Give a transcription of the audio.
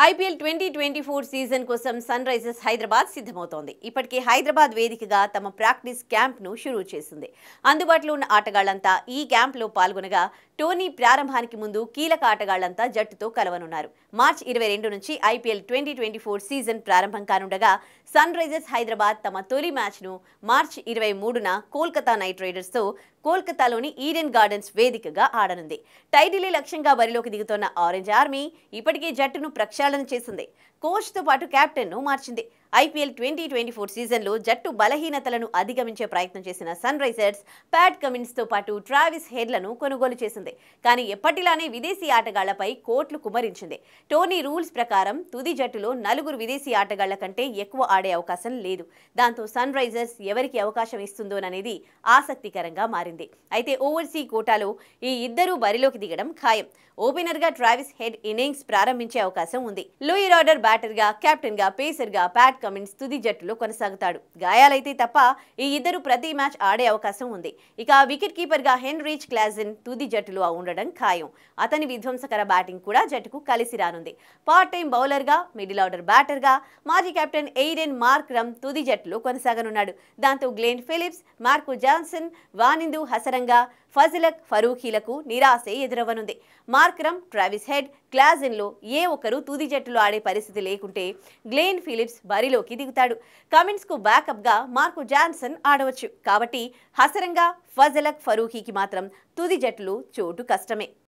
IPL 2024 season కోసం sun Risers Hyderabad సిద్ధమవుతోంది. ఇప్పటికే హైదరాబాద్ వేదికగా తమ ప్రాక్టీస్ క్యాంప్ను షురూ చేసింది. అందుబాటులో ఉన్న ఆటగాళ్లంతా ఈ క్యాంప్లో పాల్గొనగా టోర్నీ ప్రారంభానికి ముందు కీలక ఆటగాళ్లంతా జట్టుతో కలవనున్నారు. మార్చి 22 నుంచి ఐపీఎల్ 2024 సీజన్ ప్రారంభం కానుండగా సన్ రైజర్స్ హైదరాబాద్ తమ తొలి మ్యాచ్ను మార్చి 23న కోల్కతా నైట్ రైడర్స్తో కోల్కతాలోని ఈడెన్ గార్డెన్స్ వేదికగా ఆడనుంది. టైటిలే లక్ష్యంగా బరిలోకి దిగుతోన్న ఆరెంజ్ ఆర్మీ ఇప్పటికే జట్టును ప్రక్షాళన చేసింది. కోచ్తో పాటు కెప్టెన్ను మార్చింది. ఐపీఎల్ 2024 సీజన్లో జట్టు బలహీనతలను అధిగమించే ప్రయత్నం చేసిన సన్ రైజర్స్ ప్యాట్ కమిన్స్తో పాటు ట్రావిస్ హెడ్లను కొనుగోలు చేసింది. కానీ ఎప్పటిలానే విదేశీ ఆటగాళ్లపై కోట్లు కుమ్మరించింది. టోర్నీ రూల్స్ ప్రకారం తుది జట్టులో 4 విదేశీ ఆటగాళ్ల కంటే ఎక్కువ ఆడే అవకాశం లేదు. దాంతో సన్ రైజర్స్ ఎవరికి అవకాశం ఇస్తుందోననేది ఆసక్తికరంగా మారింది. అయితే ఓవర్సీ కోటాలో ఈ ఇద్దరూ బరిలోకి దిగడం ఖాయం. ఓపెనర్గా ట్రావిస్ హెడ్ ఇన్నింగ్స్ ప్రారంభించే అవకాశం ఉంది. లోయర్ ఆర్డర్ బ్యాటర్గా, కెప్టెన్గా, పేసర్గా ప్యాట్ కమిన్స్ తుది జట్టులో కొనసాగుతాడు. గాయాలైతే తప్ప ఈ ఇద్దరు ప్రతి మ్యాచ్ ఆడే అవకాశం ఉంది. ఇక వికెట్ కీపర్గా హెన్రిచ్ క్లాజెన్ తుది జట్టులో ఉండడం ఖాయం. అతని విధ్వంసకర బ్యాటింగ్ కూడా జట్టుకు కలిసి రానుంది. పార్ట్ టైం బౌలర్గా, మిడిల్ ఆర్డర్ బ్యాటర్గా మాజీ కెప్టెన్ ఎయిడెన్ మార్క్రమ్ తుది జట్టులో కొనసాగనున్నాడు. దాంతో Glenn Phillips, Marco Jansen, Wanindu Hasaranga, Fazalhaq ఫరూఖీలకు నిరాశే ఎదురవ్వనుంది. మార్క్రమ్, ట్రావిస్ హెడ్, క్లాజెన్లో ఏ ఒక్కరూ తుది జట్టులో ఆడే పరిస్థితి లేకుంటే గ్లెన్ ఫిలిప్స్ బరిలోకి దిగుతాడు. కమిన్స్కు బ్యాకప్గా మార్కో జాన్సన్ ఆడవచ్చు. కాబట్టి హసరంగా, ఫజిలక్ ఫరూఖీకి మాత్రం తుది జట్టులో చోటు కష్టమే.